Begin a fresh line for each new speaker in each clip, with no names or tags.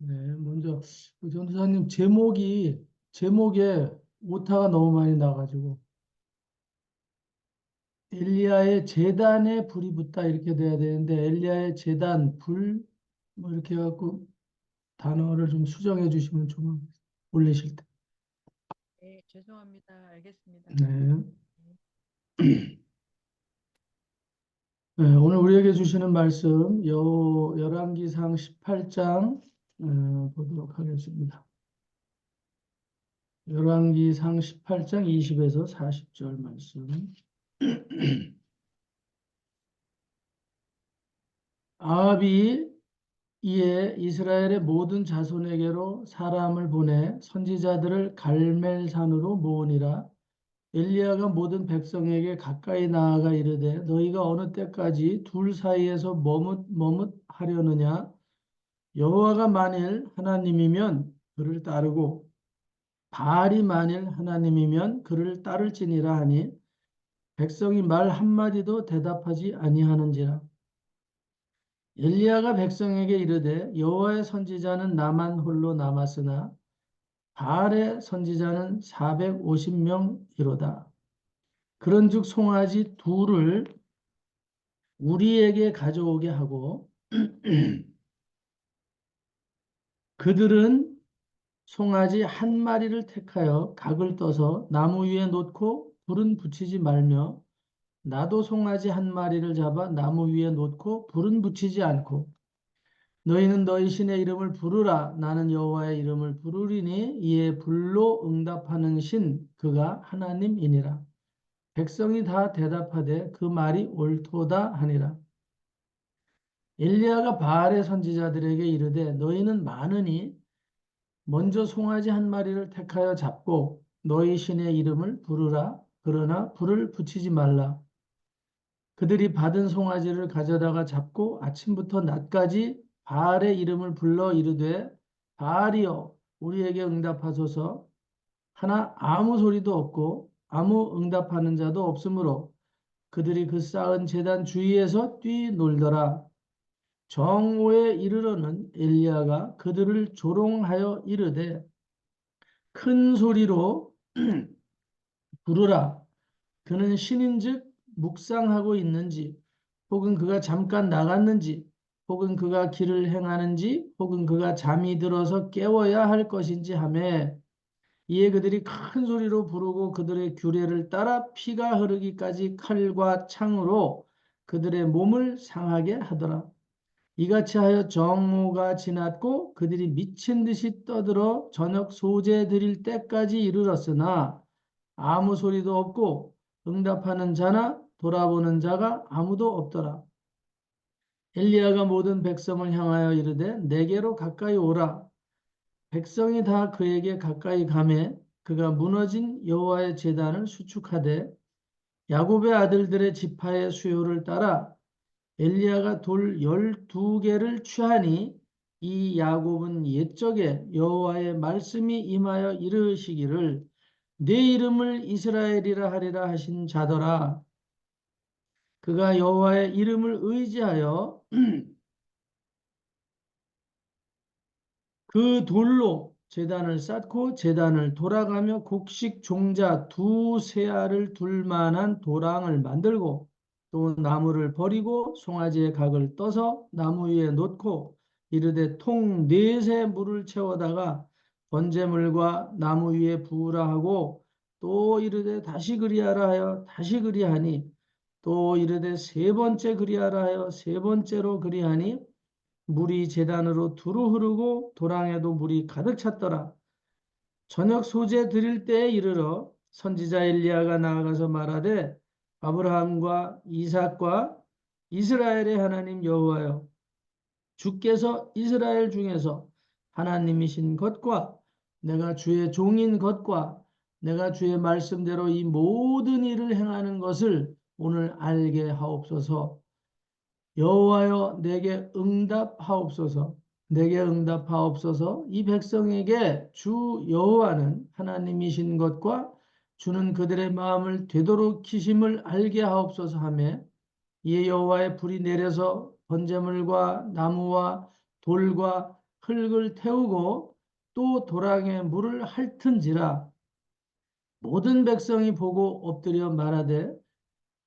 네, 먼저 그 전도사님 제목에 오타가 너무 많이 나가지고 엘리야의 제단에 불이 붙다 이렇게 돼야 되는데 엘리야의 제단 불 뭐 이렇게 해갖고 단어를 좀 수정해 주시면 좀 올리실 때.
네, 죄송합니다. 알겠습니다.
네.
네.
네, 오늘 우리에게 주시는 말씀 열왕기상 18장 보도록 하겠습니다. 열왕기상 18장 20에서 40절 말씀. 아합이 이에 이스라엘의 모든 자손에게로 사람을 보내 선지자들을 갈멜산으로 모으니라. 엘리야가 모든 백성에게 가까이 나아가 이르되 너희가 어느 때까지 둘 사이에서 머뭇 하려느냐. 여호와가 만일 하나님이면 그를 따르고 바알이 만일 하나님이면 그를 따를지니라 하니 백성이 말 한마디도 대답하지 아니하는지라. 엘리야가 백성에게 이르되 여호와의 선지자는 나만 홀로 남았으나 바알의 선지자는 450명이로다. 그런즉 송아지 둘을 우리에게 가져오게 하고 그들은 송아지 한 마리를 택하여 각을 떠서 나무 위에 놓고 불은 붙이지 말며 나도 송아지 한 마리를 잡아 나무 위에 놓고 불은 붙이지 않고 너희는 너희 신의 이름을 부르라. 나는 여호와의 이름을 부르리니 이에 불로 응답하는 신 그가 하나님이니라. 백성이 다 대답하되 그 말이 옳도다 하니라. 엘리야가 바알의 선지자들에게 이르되 너희는 많으니 먼저 송아지 한 마리를 택하여 잡고 너희 신의 이름을 부르라. 그러나 불을 붙이지 말라. 그들이 받은 송아지를 가져다가 잡고 아침부터 낮까지 바알의 이름을 불러 이르되 바알이여 우리에게 응답하소서. 하나 아무 소리도 없고 아무 응답하는 자도 없으므로 그들이 그 쌓은 제단 주위에서 뛰놀더라. 정오에 이르러는 엘리야가 그들을 조롱하여 이르되 큰 소리로 부르라. 그는 신인즉 묵상하고 있는지 혹은 그가 잠깐 나갔는지 혹은 그가 길을 행하는지 혹은 그가 잠이 들어서 깨워야 할 것인지 하매 이에 그들이 큰 소리로 부르고 그들의 규례를 따라 피가 흐르기까지 칼과 창으로 그들의 몸을 상하게 하더라. 이같이 하여 정오가 지났고 그들이 미친 듯이 떠들어 저녁 소재 드릴 때까지 이르렀으나 아무 소리도 없고 응답하는 자나 돌아보는 자가 아무도 없더라. 엘리야가 모든 백성을 향하여 이르되 내게로 가까이 오라. 백성이 다 그에게 가까이 가매 그가 무너진 여호와의 제단을 수축하되 야곱의 아들들의 지파의 수요를 따라 엘리야가 돌 12개를 취하니 이 야곱은 옛적에 여호와의 말씀이 임하여 이르시기를 내 이름을 이스라엘이라 하리라 하신 자더라. 그가 여호와의 이름을 의지하여 그 돌로 제단을 쌓고 제단을 돌아가며 곡식 종자 두세 알을 둘 만한 도랑을 만들고 또 나무를 버리고 송아지의 각을 떠서 나무 위에 놓고 이르되 통 넷에 물을 채워다가 번제물과 나무 위에 부으라 하고 또 이르되 다시 그리하라 하여 다시 그리하니 또 이르되 세 번째 그리하라 하여 세 번째로 그리하니 물이 제단으로 두루 흐르고 도랑에도 물이 가득 찼더라. 저녁 소재 드릴 때에 이르러 선지자 엘리야가 나아가서 말하되 아브라함과 이삭과 이스라엘의 하나님 여호와여 주께서 이스라엘 중에서 하나님이신 것과 내가 주의 종인 것과 내가 주의 말씀대로 이 모든 일을 행하는 것을 오늘 알게 하옵소서. 여호와여 내게 응답하옵소서. 내게 응답하옵소서. 이 백성에게 주 여호와는 하나님이신 것과 주는 그들의 마음을 되도록히심을 알게 하옵소서 하며 이에 여호와의 불이 내려서 번제물과 나무와 돌과 흙을 태우고 또 도랑에 물을 핥은지라 모든 백성이 보고 엎드려 말하되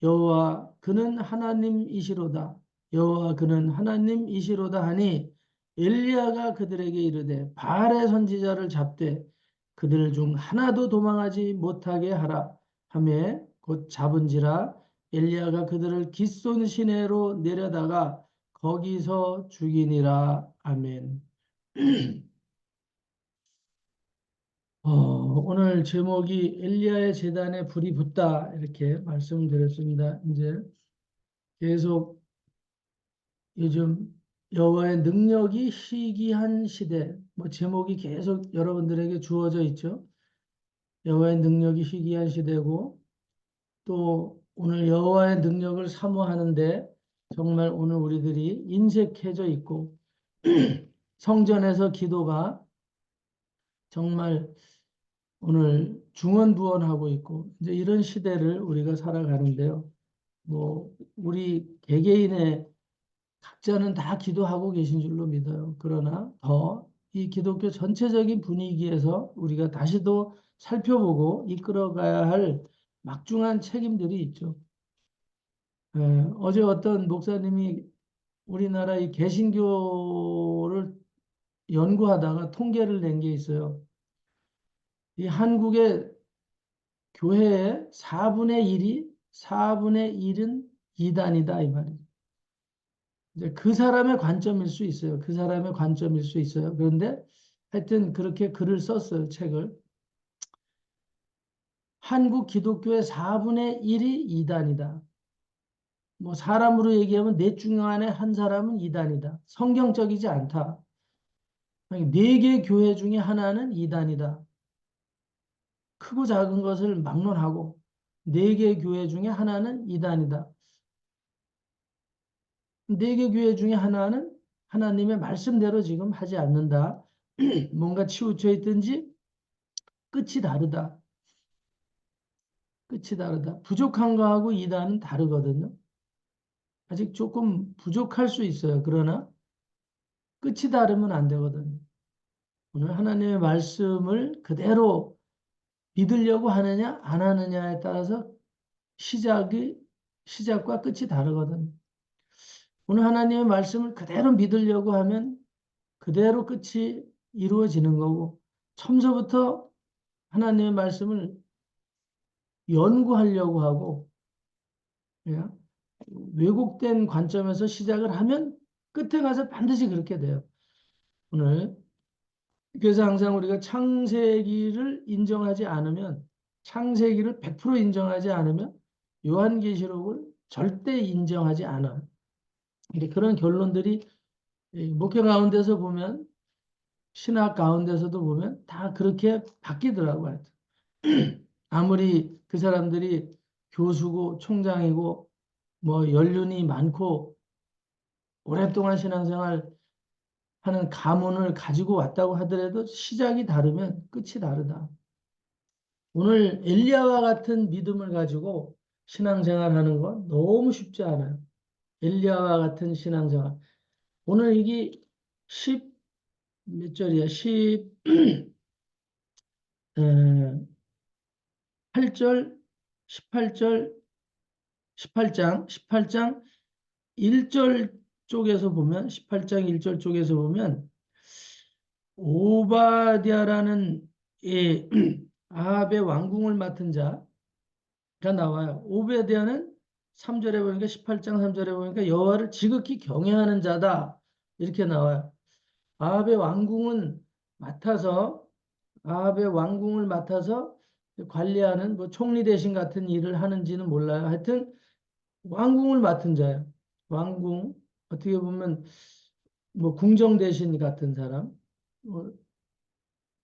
여호와 그는 하나님이시로다. 여호와 그는 하나님이시로다 하니 엘리야가 그들에게 이르되 바알의 선지자를 잡되 그들 중 하나도 도망하지 못하게 하라 하매 곧 잡은지라 엘리야가 그들을 기손 시내로 내려다가 거기서 죽이니라. 아멘. 오늘 제목이 엘리야의 제단에 불이 붙다 이렇게 말씀드렸습니다. 이제 계속 요즘 여호와의 능력이 희귀한 시대, 뭐 제목이 계속 여러분들에게 주어져 있죠. 여호와의 능력이 희귀한 시대고 또 오늘 여호와의 능력을 사모하는데 정말 오늘 우리들이 인색해져 있고 성전에서 기도가 정말 오늘 중언부언하고 있고 이제 이런 시대를 우리가 살아가는데요. 뭐 우리 개개인의 각자는 다 기도하고 계신 줄로 믿어요. 그러나 더 이 기독교 전체적인 분위기에서 우리가 다시도 살펴보고 이끌어가야 할 막중한 책임들이 있죠. 어제 어떤 목사님이 우리나라 이 개신교를 연구하다가 통계를 낸 게 있어요. 이 한국의 교회의 4분의 1은 이단이다 이 말이에요. 이제 그 사람의 관점일 수 있어요. 그 사람의 관점일 수 있어요. 그런데 하여튼 그렇게 글을 썼어요. 책을. 한국 기독교의 4분의 1이 이단이다. 뭐 사람으로 얘기하면 넷 중 안에 한 사람은 이단이다. 성경적이지 않다. 네 개 교회 중에 하나는 이단이다. 크고 작은 것을 막론하고 네 개 교회 중에 하나는 이단이다. 네 개 교회 중에 하나는 하나님의 말씀대로 지금 하지 않는다. 뭔가 치우쳐 있든지 끝이 다르다. 끝이 다르다. 부족한 거하고 이단은 다르거든요. 아직 조금 부족할 수 있어요. 그러나 끝이 다르면 안 되거든요. 오늘 하나님의 말씀을 그대로 믿으려고 하느냐 안 하느냐에 따라서 시작과 끝이 다르거든요. 오늘 하나님의 말씀을 그대로 믿으려고 하면 그대로 끝이 이루어지는 거고 처음서부터 하나님의 말씀을 연구하려고 하고 예, 왜곡된 관점에서 시작을 하면 끝에 가서 반드시 그렇게 돼요. 오늘 그래서 항상 우리가 창세기를 인정하지 않으면 창세기를 100% 인정하지 않으면 요한계시록을 절대 인정하지 않아요. 그런 결론들이 목회 가운데서 보면 신학 가운데서도 보면 다 그렇게 바뀌더라고요. 아무리 그 사람들이 교수고 총장이고 뭐 연륜이 많고 오랫동안 신앙생활 하는 가문을 가지고 왔다고 하더라도 시작이 다르면 끝이 다르다. 오늘 엘리야와 같은 믿음을 가지고 신앙생활 하는 건 너무 쉽지 않아요. 엘리야와 같은 신앙생활. 오늘 이게 10, 몇 절이야? 8절, 18절, 18장 1절 쪽에서 보면, 18장 1절 쪽에서 보면, 오바댜라는 이 아합의 왕궁을 맡은 자가 나와요. 오바댜는 3절에 보니까 18장 3절에 보니까 여호와를 지극히 경외하는 자다. 이렇게 나와요. 아합의 왕궁은 맡아서 아합의 왕궁을 맡아서 관리하는 뭐 총리 대신 같은 일을 하는지는 몰라요. 하여튼 왕궁을 맡은 자예요. 왕궁 어떻게 보면 뭐 궁정 대신 같은 사람, 뭐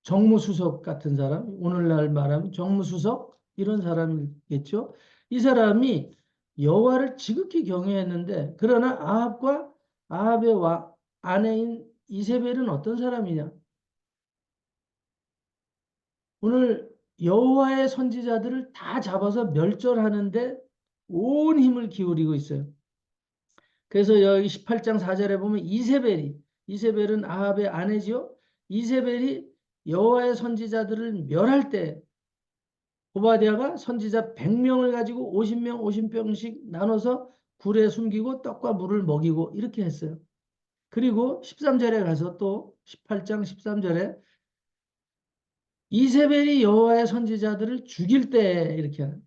정무수석 같은 사람, 오늘날 말하면 정무수석 이런 사람이겠죠. 이 사람이 여호와를 지극히 경외했는데 그러나 아합과 아합의 아내인 이세벨은 어떤 사람이냐? 오늘 여호와의 선지자들을 다 잡아서 멸절하는데 온 힘을 기울이고 있어요. 그래서 여기 18장 4절에 보면 이세벨이 이세벨은 아합의 아내지요. 이세벨이 여호와의 선지자들을 멸할 때 오바댜가 선지자 100명을 가지고 50명, 50병씩 나눠서 굴에 숨기고 떡과 물을 먹이고 이렇게 했어요. 그리고 13절에 가서 또 18장 13절에 이세벨이 여호와의 선지자들을 죽일 때 이렇게 하는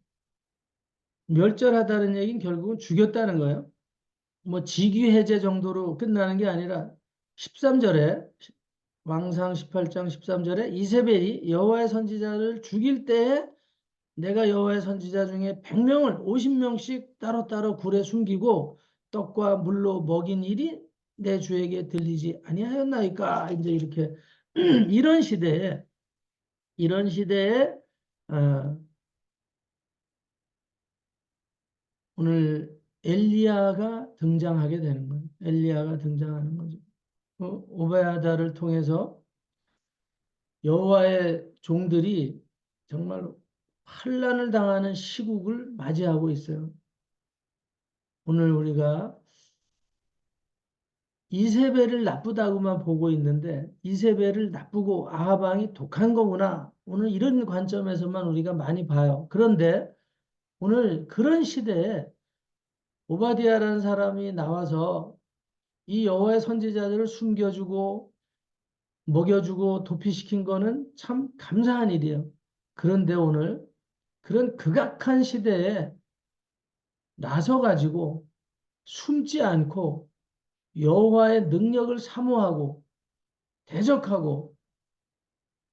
멸절하다는 얘기는 결국은 죽였다는 거예요. 뭐 직위해제 정도로 끝나는 게 아니라 13절에 왕상 18장 13절에 이세벨이 여호와의 선지자를 죽일 때에 내가 여호와의 선지자 중에 100명을 50명씩 따로따로 굴에 숨기고 떡과 물로 먹인 일이 내 주에게 들리지 아니하였나이까. 이제 이렇게 이런 시대에 어, 오늘 엘리야가 등장하게 되는 거예요. 엘리야가 등장하는 거죠. 오베야다를 통해서 여호와의 종들이 정말 환난을 당하는 시국을 맞이하고 있어요. 오늘 우리가 이세벨을 나쁘다고만 보고 있는데 이세벨을 나쁘고 아합 왕이 독한 거구나. 오늘 이런 관점에서만 우리가 많이 봐요. 그런데 오늘 그런 시대에 오바댜라는 사람이 나와서 이 여호와의 선지자들을 숨겨주고 먹여주고 도피시킨 거는 참 감사한 일이에요. 그런데 오늘 그런 극악한 시대에 나서가지고 숨지 않고 여호와의 능력을 사모하고 대적하고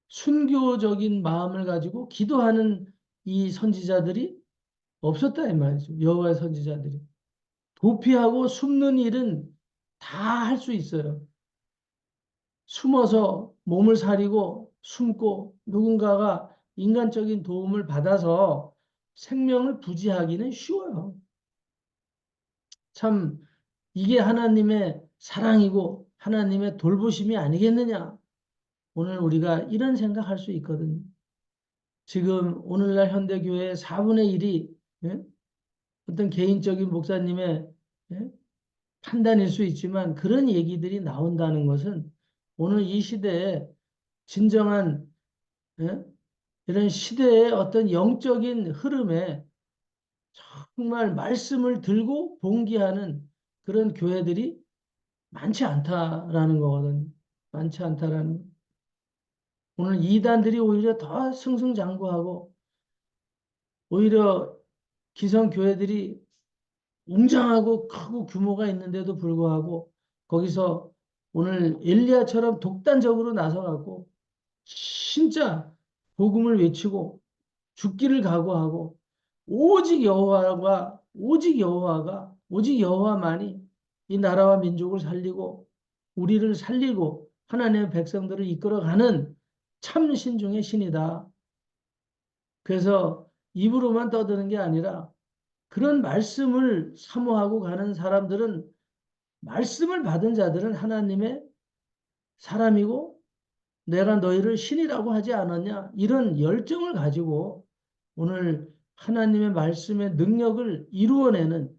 순교적인 마음을 가지고 기도하는 이 선지자들이 없었다 이 말이죠. 여호와의 선지자들이. 도피하고 숨는 일은 다 할 수 있어요. 숨어서 몸을 사리고 숨고 누군가가 인간적인 도움을 받아서 생명을 부지하기는 쉬워요. 참 이게 하나님의 사랑이고 하나님의 돌보심이 아니겠느냐. 오늘 우리가 이런 생각할 수 있거든요. 지금 오늘날 현대교회의 4분의 1이 어떤 개인적인 목사님의 예? 판단일 수 있지만 그런 얘기들이 나온다는 것은 오늘 이 시대에 진정한 예? 이런 시대의 어떤 영적인 흐름에 정말 말씀을 들고 봉기하는 그런 교회들이 많지 않다라는 거거든요. 많지 않다라는 거. 오늘 이단들이 오히려 더 승승장구하고 오히려 기성교회들이 웅장하고 크고 규모가 있는데도 불구하고 거기서 오늘 엘리야처럼 독단적으로 나서갖고 진짜 복음을 외치고 죽기를 각오하고 오직 여호와만이 이 나라와 민족을 살리고 우리를 살리고 하나님의 백성들을 이끌어가는 참 신중의 신이다. 그래서 입으로만 떠드는 게 아니라 그런 말씀을 사모하고 가는 사람들은 말씀을 받은 자들은 하나님의 사람이고 내가 너희를 신이라고 하지 않았냐 이런 열정을 가지고 오늘 하나님의 말씀의 능력을 이루어내는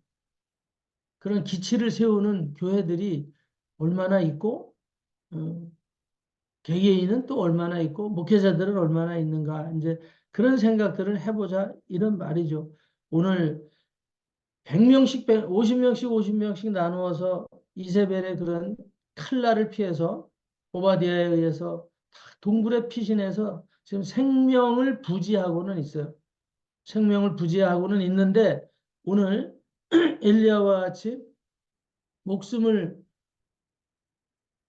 그런 기치를 세우는 교회들이 얼마나 있고 개개인은 또 얼마나 있고 목회자들은 얼마나 있는가 이제 그런 생각들을 해보자 이런 말이죠. 오늘 100명씩, 50명씩, 50명씩 나누어서 이세벨의 그런 칼날을 피해서 오바댜에 의해서 동굴에 피신해서 지금 생명을 부지하고는 있어요. 생명을 부지하고는 있는데 오늘 엘리야와 같이 목숨을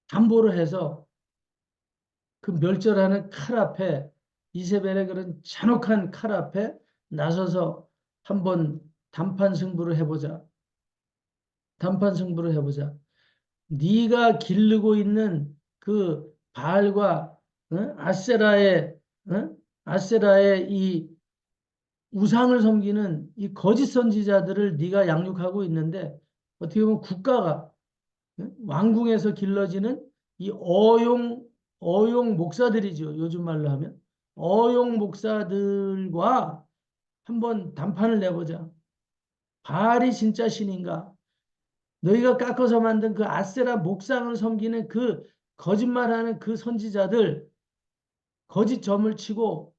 담보로 해서 그 멸절하는 칼 앞에 이세벨의 그런 잔혹한 칼 앞에 나서서 한번 단판 승부를 해보자. 단판 승부를 해보자. 네가 기르고 있는 그 바알과 아세라의 아세라의 이 우상을 섬기는 이 거짓 선지자들을 네가 양육하고 있는데 어떻게 보면 국가가 왕궁에서 길러지는 이 어용 목사들이죠. 요즘 말로 하면 어용 목사들과 한번 단판을 내보자. 바알이 진짜 신인가? 너희가 깎아서 만든 그 아세라 목상을 섬기는 그 거짓말하는 그 선지자들 거짓 점을 치고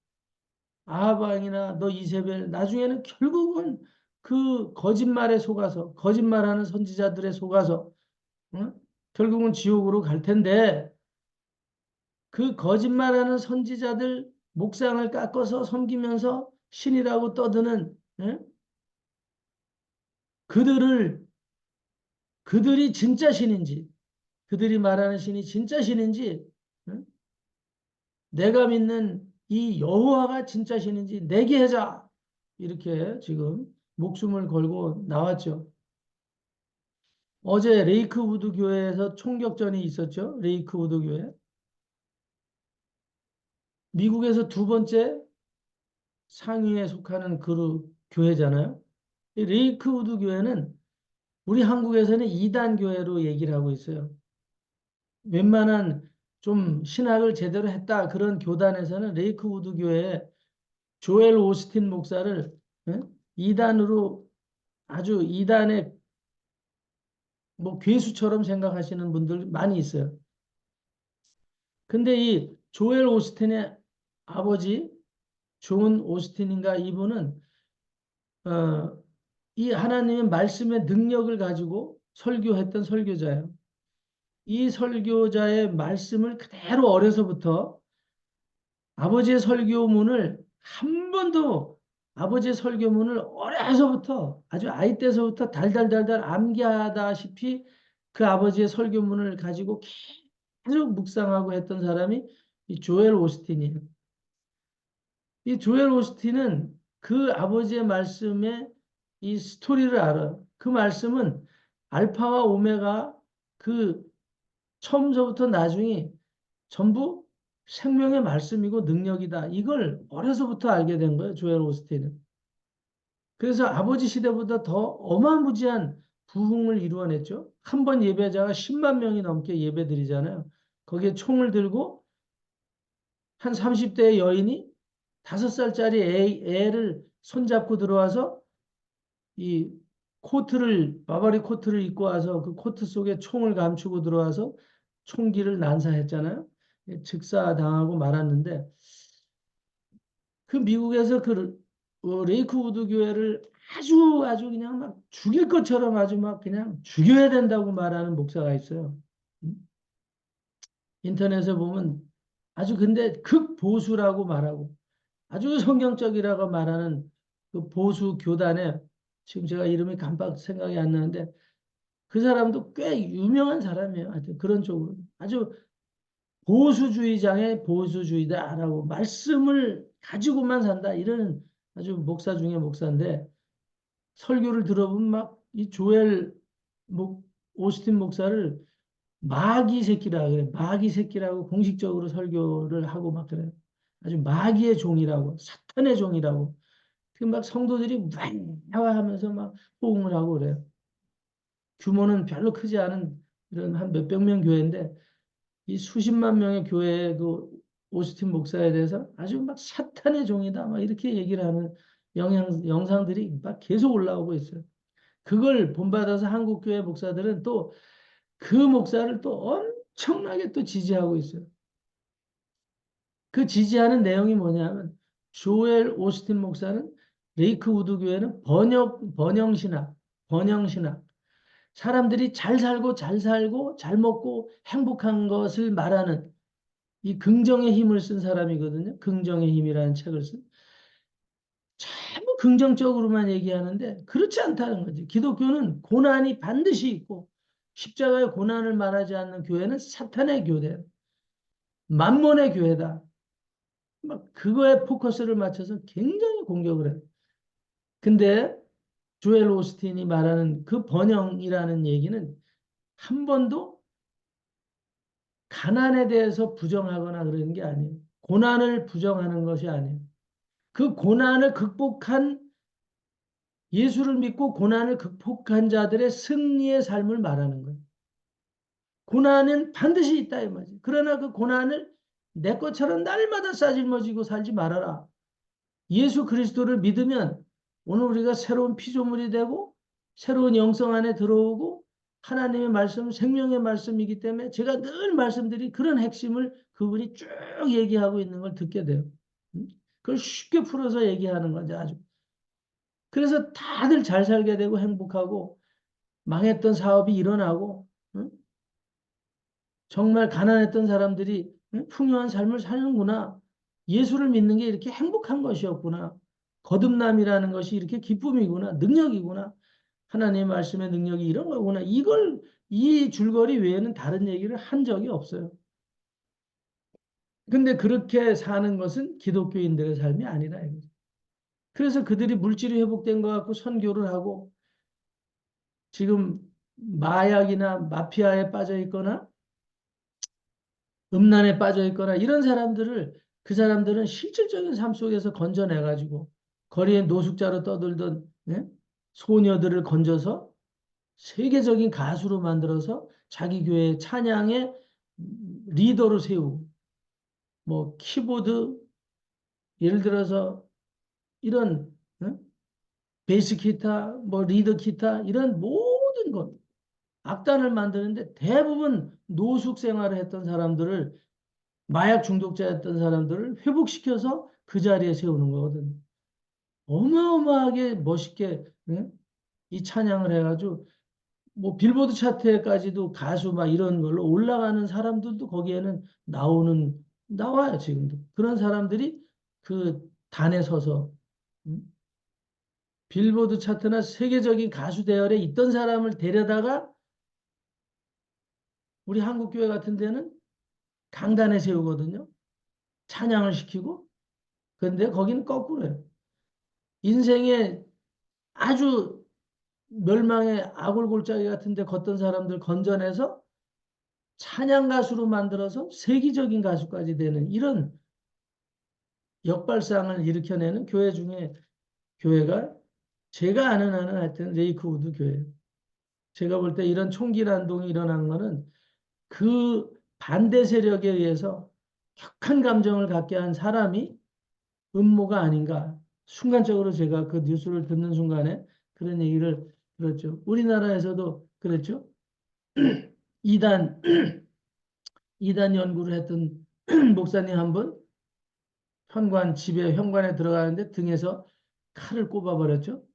아합 왕이나 너 이세벨 나중에는 결국은 그 거짓말에 속아서 거짓말하는 선지자들에 속아서 응? 결국은 지옥으로 갈 텐데 그 거짓말하는 선지자들 목상을 깎아서 섬기면서 신이라고 떠드는 응? 그들을 그들이 진짜 신인지 그들이 말하는 신이 진짜 신인지 응? 내가 믿는 이 여호와가 진짜 신인지 내게 하자 이렇게 지금 목숨을 걸고 나왔죠. 어제 레이크우드 교회에서 총격전이 있었죠. 레이크우드 교회. 미국에서 두 번째 상위에 속하는 그 교회잖아요. 이 레이크우드 교회는 우리 한국에서는 이단 교회로 얘기를 하고 있어요. 웬만한 좀 신학을 제대로 했다 그런 교단에서는 레이크우드 교회에 조엘 오스틴 목사를 예? 이단으로 아주 이단의 뭐 괴수처럼 생각하시는 분들 많이 있어요. 근데 이 조엘 오스틴의 아버지 존 오스틴인가 이분은 이 하나님의 말씀의 능력을 가지고 설교했던 설교자예요. 이 설교자의 말씀을 그대로 어려서부터 아버지의 설교문을 한 번도 아버지의 설교문을 어려서부터 아주 아이 때서부터 달달달달 암기하다시피 그 아버지의 설교문을 가지고 계속 묵상하고 했던 사람이 이 조엘 오스틴이에요. 이 조엘 오스틴은 그 아버지의 말씀의 이 스토리를 알아요. 그 말씀은 알파와 오메가 그 처음서부터 나중이 전부 생명의 말씀이고 능력이다. 이걸 어려서부터 알게 된 거예요. 조엘 오스틴은. 그래서 아버지 시대보다 더 어마무지한 부흥을 이루어냈죠. 한 번 예배자가 10만 명이 넘게 예배드리잖아요. 거기에 총을 들고 한 30대의 여인이 5살짜리 애를 손잡고 들어와서 이 코트를 바바리 코트를 입고 와서 그 코트 속에 총을 감추고 들어와서 총기를 난사했잖아요. 즉사당하고 말았는데 그 미국에서 그 레이크우드 교회를 아주 그냥 막 죽일 것처럼 아주 막 그냥 죽여야 된다고 말하는 목사가 있어요. 인터넷에 보면 아주 근데 극보수라고 말하고 아주 성경적이라고 말하는 그 보수 교단에 지금 제가 이름이 깜빡 생각이 안 나는데 그 사람도 꽤 유명한 사람이에요. 하여튼 그런 쪽으로 아주 보수주의장의 보수주의다라고 말씀을 가지고만 산다 이런 아주 목사 중에 목사인데 설교를 들어보면 막 이 조엘 오스틴 목사를 마귀 새끼라 그래. 마귀 새끼라고 공식적으로 설교를 하고 막 그래요. 아주 마귀의 종이라고, 사탄의 종이라고. 그 막 성도들이 와와 하면서 막 호응을 하고 그래요. 규모는 별로 크지 않은 이런 한 몇백 명 교회인데 이 수십만 명의 교회의 그 오스틴 목사에 대해서 아주 막 사탄의 종이다 막 이렇게 얘기를 하는 영상들이 막 계속 올라오고 있어요. 그걸 본받아서 한국 교회 목사들은 또 그 목사를 또 엄청나게 또 지지하고 있어요. 그 지지하는 내용이 뭐냐면 조엘 오스틴 목사는 레이크우드 교회는 번영신학. 사람들이 잘 살고 잘 먹고 행복한 것을 말하는 이 긍정의 힘을 쓴 사람이거든요. 긍정의 힘이라는 책을 쓴. 전부 긍정적으로만 얘기하는데 그렇지 않다는 거지. 기독교는 고난이 반드시 있고 십자가의 고난을 말하지 않는 교회는 사탄의 교회다. 만몬의 교회다. 막 그거에 포커스를 맞춰서 굉장히 공격을 해요. 근데 조엘 오스틴이 말하는 그 번영이라는 얘기는 한 번도 가난에 대해서 부정하거나 그러는 게 아니에요. 고난을 부정하는 것이 아니에요. 그 고난을 극복한 예수를 믿고 고난을 극복한 자들의 승리의 삶을 말하는 거예요. 고난은 반드시 있다 이 말이지. 그러나 그 고난을 내 것처럼 날마다 싸질머지고 살지 말아라. 예수 그리스도를 믿으면 오늘 우리가 새로운 피조물이 되고 새로운 영성 안에 들어오고 하나님의 말씀은 생명의 말씀이기 때문에 제가 늘 말씀드린 그런 핵심을 그분이 쭉 얘기하고 있는 걸 듣게 돼요. 그걸 쉽게 풀어서 얘기하는 거죠, 아주. 그래서 다들 잘 살게 되고 행복하고 망했던 사업이 일어나고 응? 정말 가난했던 사람들이 응? 풍요한 삶을 사는구나. 예수를 믿는 게 이렇게 행복한 것이었구나. 거듭남이라는 것이 이렇게 기쁨이구나. 능력이구나. 하나님의 말씀의 능력이 이런 거구나. 이걸 이 줄거리 외에는 다른 얘기를 한 적이 없어요. 근데 그렇게 사는 것은 기독교인들의 삶이 아니라 이거죠. 그래서 그들이 물질이 회복된 것 같고 선교를 하고 지금 마약이나 마피아에 빠져 있거나 음란에 빠져 있거나 이런 사람들을 그 사람들은 실질적인 삶 속에서 건져내 가지고 거리에 노숙자로 떠들던 예? 소녀들을 건져서 세계적인 가수로 만들어서 자기 교회 찬양의 리더로 세우고 뭐 키보드 예를 들어서 이런 예? 베이스 기타 뭐 리더 기타 이런 모든 것 악단을 만드는데 대부분 노숙 생활을 했던 사람들을 마약 중독자였던 사람들을 회복시켜서 그 자리에 세우는 거거든요. 어마어마하게 멋있게 예? 이 찬양을 해가지고 뭐 빌보드 차트에까지도 가수 막 이런 걸로 올라가는 사람들도 거기에는 나와요 지금도 그런 사람들이 그 단에 서서 음? 빌보드 차트나 세계적인 가수 대열에 있던 사람을 데려다가 우리 한국 교회 같은 데는 강단에 세우거든요. 찬양을 시키고 그런데 거기는 거꾸로예요. 인생의 아주 멸망의 아골골짜기 같은 데 걷던 사람들 건져내서 찬양 가수로 만들어서 세계적인 가수까지 되는 이런 역발상을 일으켜내는 교회 중에 교회가 제가 아는 한은 하여튼 레이크우드 교회예요. 제가 볼 때 이런 총기난동이 일어난 거는 그 반대 세력에 의해서 격한 감정을 갖게 한 사람이 음모가 아닌가. 순간적으로 제가 그 뉴스를 듣는 순간에 그런 얘기를 들었죠. 우리나라에서도 그랬죠. 이단 이단 연구를 했던 목사님 한 분 집에 현관에 들어가는데 등에서 칼을 꼽아버렸죠.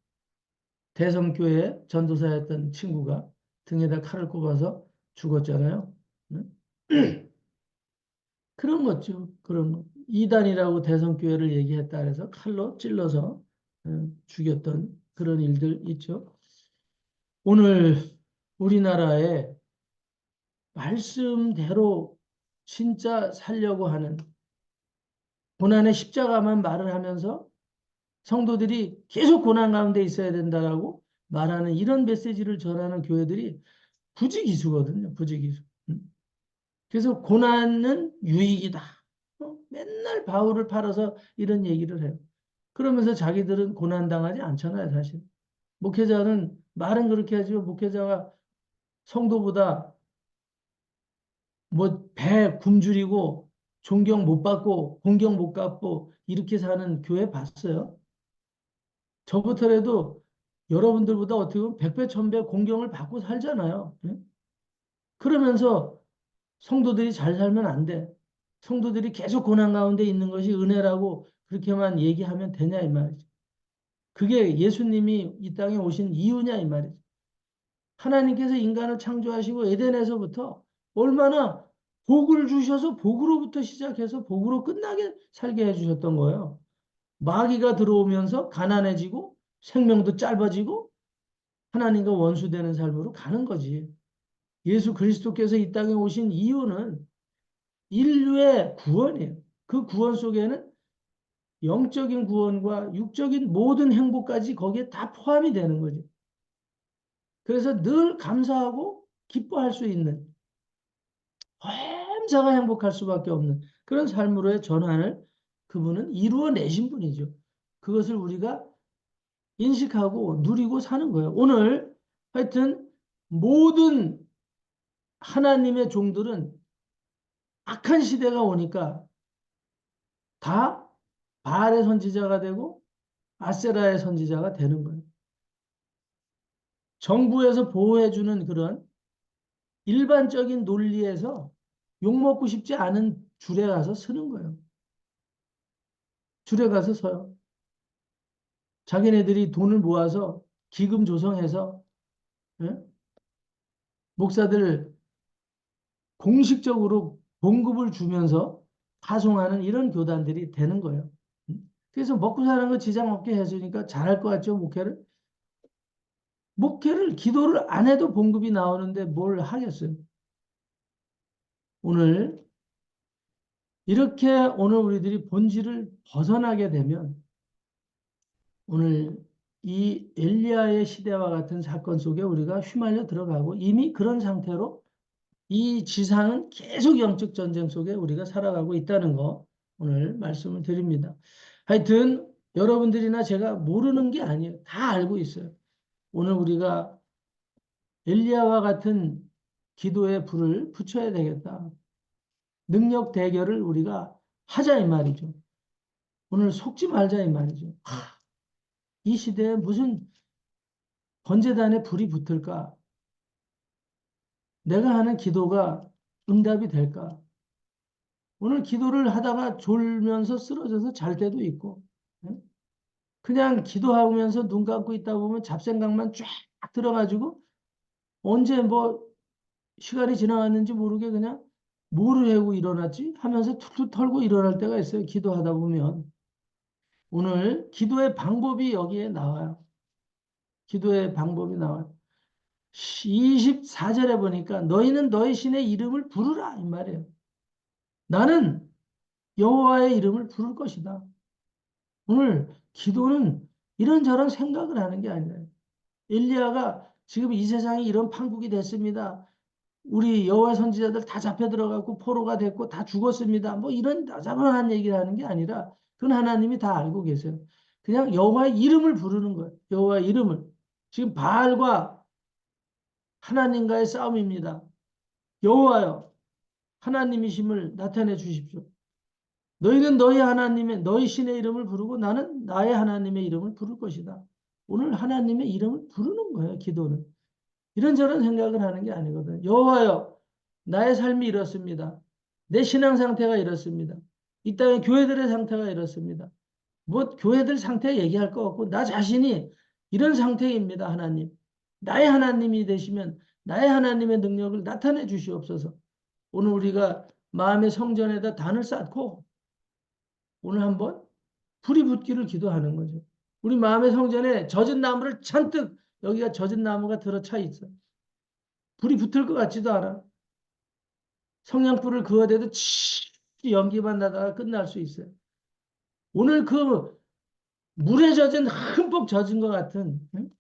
대성교회 전도사였던 친구가 등에다 칼을 꼽아서 죽었잖아요. 응? 그런 거죠. 그런 거. 이단이라고 대성교회를 얘기했다 해서 칼로 찔러서 죽였던 그런 일들 있죠. 오늘 우리나라에 말씀대로 진짜 살려고 하는 고난의 십자가만 말을 하면서 성도들이 계속 고난 가운데 있어야 된다라고 말하는 이런 메시지를 전하는 교회들이 부지기수거든요. 부지기수. 그래서 고난은 유익이다. 맨날 바울을 팔아서 이런 얘기를 해요. 그러면서 자기들은 고난당하지 않잖아요, 사실. 목회자는 말은 그렇게 하지만 목회자가 성도보다 뭐 배 굶주리고 존경 못 받고 공경 못 받고 이렇게 사는 교회 봤어요. 저부터라도 여러분들보다 어떻게 보면 백배 천배 공경을 받고 살잖아요. 응? 그러면서 성도들이 잘 살면 안 돼. 성도들이 계속 고난 가운데 있는 것이 은혜라고 그렇게만 얘기하면 되냐 이 말이죠. 그게 예수님이 이 땅에 오신 이유냐 이 말이죠. 하나님께서 인간을 창조하시고 에덴에서부터 얼마나 복을 주셔서 복으로부터 시작해서 복으로 끝나게 살게 해주셨던 거예요. 마귀가 들어오면서 가난해지고 생명도 짧아지고 하나님과 원수되는 삶으로 가는 거지. 예수 그리스도께서 이 땅에 오신 이유는 인류의 구원이에요. 그 구원 속에는 영적인 구원과 육적인 모든 행복까지 거기에 다 포함이 되는 거죠. 그래서 늘 감사하고 기뻐할 수 있는 혼자가 행복할 수밖에 없는 그런 삶으로의 전환을 그분은 이루어내신 분이죠. 그것을 우리가 인식하고 누리고 사는 거예요. 오늘 하여튼 모든 하나님의 종들은 악한 시대가 오니까 다 바알의 선지자가 되고 아세라의 선지자가 되는 거예요. 정부에서 보호해주는 그런 일반적인 논리에서 욕먹고 싶지 않은 줄에 가서 서는 거예요. 줄에 가서 서요. 자기네들이 돈을 모아서 기금 조성해서, 예? 목사들 공식적으로 봉급을 주면서 파송하는 이런 교단들이 되는 거예요. 그래서 먹고 사는 거 지장 없게 해주니까 잘할 것 같죠, 목회를? 목회를, 기도를 안 해도 봉급이 나오는데 뭘 하겠어요? 오늘, 이렇게 오늘 우리들이 본질을 벗어나게 되면 오늘 이 엘리야의 시대와 같은 사건 속에 우리가 휘말려 들어가고 이미 그런 상태로 이 지상은 계속 영적 전쟁 속에 우리가 살아가고 있다는 거 오늘 말씀을 드립니다. 하여튼 여러분들이나 제가 모르는 게 아니에요. 다 알고 있어요. 오늘 우리가 엘리야와 같은 기도의 불을 붙여야 되겠다. 능력 대결을 우리가 하자 이 말이죠. 오늘 속지 말자 이 말이죠. 이 시대에 무슨 번제단에 불이 붙을까? 내가 하는 기도가 응답이 될까? 오늘 기도를 하다가 졸면서 쓰러져서 잘 때도 있고, 응? 그냥 기도하면서 눈 감고 있다 보면 잡생각만 쫙 들어가지고 언제 뭐 시간이 지나갔는지 모르게 그냥 뭐를 하고 일어났지 하면서 툭툭 털고 일어날 때가 있어요. 기도하다 보면. 오늘 기도의 방법이 여기에 나와요. 기도의 방법이 나와요. 24절에 보니까 너희는 너희 신의 이름을 부르라 이 말이에요. 나는 여호와의 이름을 부를 것이다. 오늘 기도는 이런저런 생각을 하는 게 아니라 엘리야가 지금 이 세상이 이런 판국이 됐습니다. 우리 여호와 선지자들 다 잡혀 들어가고 포로가 됐고 다 죽었습니다. 뭐 이런 나자분한 얘기를 하는 게 아니라 그건 하나님이 다 알고 계세요. 그냥 여호와의 이름을 부르는 거예요. 여호와의 이름을. 지금 바알과 하나님과의 싸움입니다. 여호와여 하나님이심을 나타내 주십시오. 너희는 너희 하나님의 너희 신의 이름을 부르고 나는 나의 하나님의 이름을 부를 것이다. 오늘 하나님의 이름을 부르는 거예요. 기도는. 이런저런 생각을 하는 게 아니거든요. 여호와여 나의 삶이 이렇습니다. 내 신앙 상태가 이렇습니다. 이 땅의 교회들의 상태가 이렇습니다. 뭐 교회들 상태 얘기할 거 없고 나 자신이 이런 상태입니다. 하나님. 나의 하나님이 되시면 나의 하나님의 능력을 나타내 주시옵소서. 오늘 우리가 마음의 성전에다 단을 쌓고 오늘 한번 불이 붙기를 기도하는 거죠. 우리 마음의 성전에 젖은 나무를 잔뜩 여기가 젖은 나무가 들어차 있어. 불이 붙을 것 같지도 않아. 성냥불을 그어대도 치 연기만 나다가 끝날 수 있어요. 오늘 그 물에 젖은 흠뻑 젖은 것 같은 응?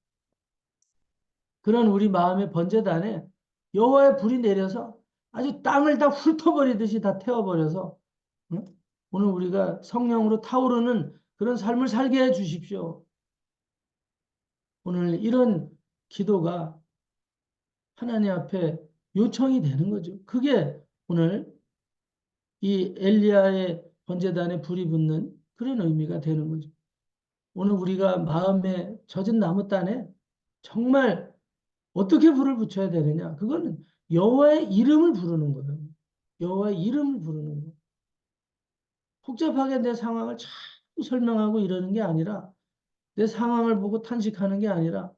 그런 우리 마음의 번제단에 여호와의 불이 내려서 아주 땅을 다 훑어버리듯이 다 태워버려서 응? 오늘 우리가 성령으로 타오르는 그런 삶을 살게 해 주십시오. 오늘 이런 기도가 하나님 앞에 요청이 되는 거죠. 그게 오늘 이 엘리야의 번제단에 불이 붙는 그런 의미가 되는 거죠. 오늘 우리가 마음에 젖은 나무단에 정말 어떻게 불을 붙여야 되느냐? 그거는 여호와의 이름을 부르는 거예요. 여호와의 이름을 부르는 거. 복잡하게 내 상황을 자꾸 설명하고 이러는 게 아니라 내 상황을 보고 탄식하는 게 아니라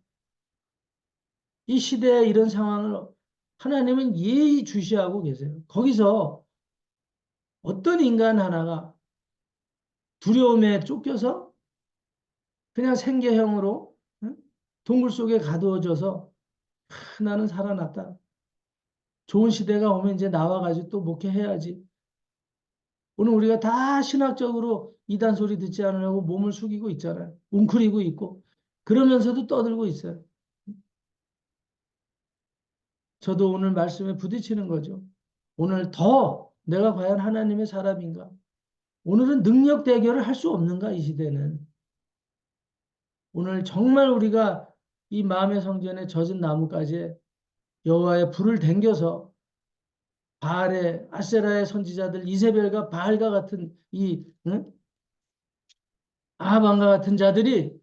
이 시대에 이런 상황을 하나님은 예의주시하고 계세요. 거기서 어떤 인간 하나가 두려움에 쫓겨서 그냥 생계형으로 응? 동굴 속에 가두어져서 나는 살아났다. 좋은 시대가 오면 이제 나와가지고 또 목회해야지. 오늘 우리가 다 신학적으로 이단 소리 듣지 않으려고 몸을 숙이고 있잖아요. 웅크리고 있고. 그러면서도 떠들고 있어요. 저도 오늘 말씀에 부딪히는 거죠. 오늘 더 내가 과연 하나님의 사람인가? 오늘은 능력 대결을 할 수 없는가? 이 시대는. 오늘 정말 우리가 이 마음의 성전에 젖은 나무까지 여호와의 불을 댕겨서 바알의 아세라의 선지자들 이세벨과 바알과 같은 이 응? 아합왕과 같은 자들이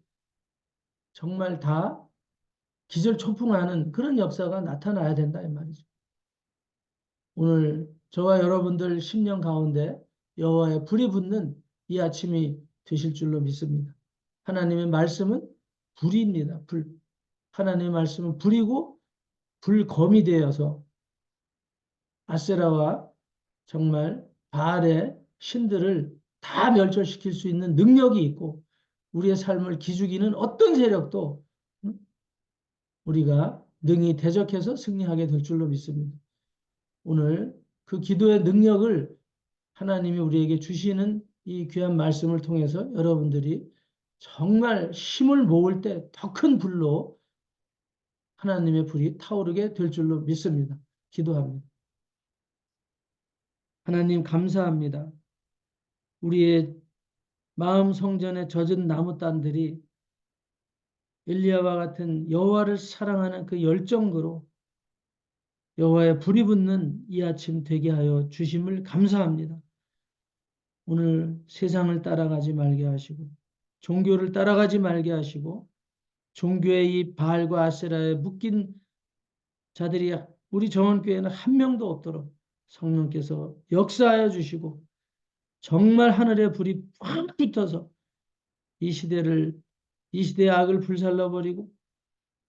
정말 다 기절초풍하는 그런 역사가 나타나야 된다 이 말이죠. 오늘 저와 여러분들 심령 가운데 여호와의 불이 붙는 이 아침이 되실 줄로 믿습니다. 하나님의 말씀은 불입니다. 불. 하나님의 말씀은 불이고 불검이 되어서 아세라와 정말 바알의 신들을 다 멸절시킬 수 있는 능력이 있고 우리의 삶을 기죽이는 어떤 세력도 우리가 능히 대적해서 승리하게 될 줄로 믿습니다. 오늘 그 기도의 능력을 하나님이 우리에게 주시는 이 귀한 말씀을 통해서 여러분들이 정말 힘을 모을 때 더 큰 불로 하나님의 불이 타오르게 될 줄로 믿습니다. 기도합니다. 하나님 감사합니다. 우리의 마음 성전에 젖은 나무단들이 엘리야와 같은 여호와를 사랑하는 그 열정으로 여호와의 불이 붙는 이 아침 되게 하여 주심을 감사합니다. 오늘 세상을 따라가지 말게 하시고 종교를 따라가지 말게 하시고 종교의 이 바알과 아세라에 묶인 자들이 우리 정원교회는 한 명도 없도록 성령께서 역사하여 주시고 정말 하늘의 불이 확 붙어서 이 시대를 이 시대의 악을 불살라버리고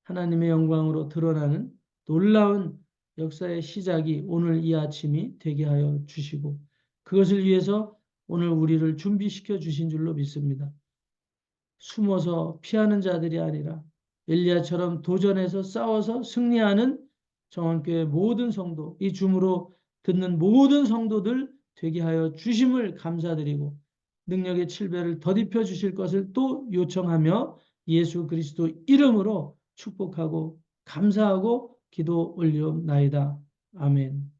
하나님의 영광으로 드러나는 놀라운 역사의 시작이 오늘 이 아침이 되게 하여 주시고 그것을 위해서 오늘 우리를 준비시켜 주신 줄로 믿습니다. 숨어서 피하는 자들이 아니라 엘리야처럼 도전해서 싸워서 승리하는 정원교회 모든 성도, 이 줌으로 듣는 모든 성도들 되게 하여 주심을 감사드리고 능력의 칠배를 덧입혀 주실 것을 또 요청하며 예수 그리스도 이름으로 축복하고 감사하고 기도 올리옵나이다. 아멘.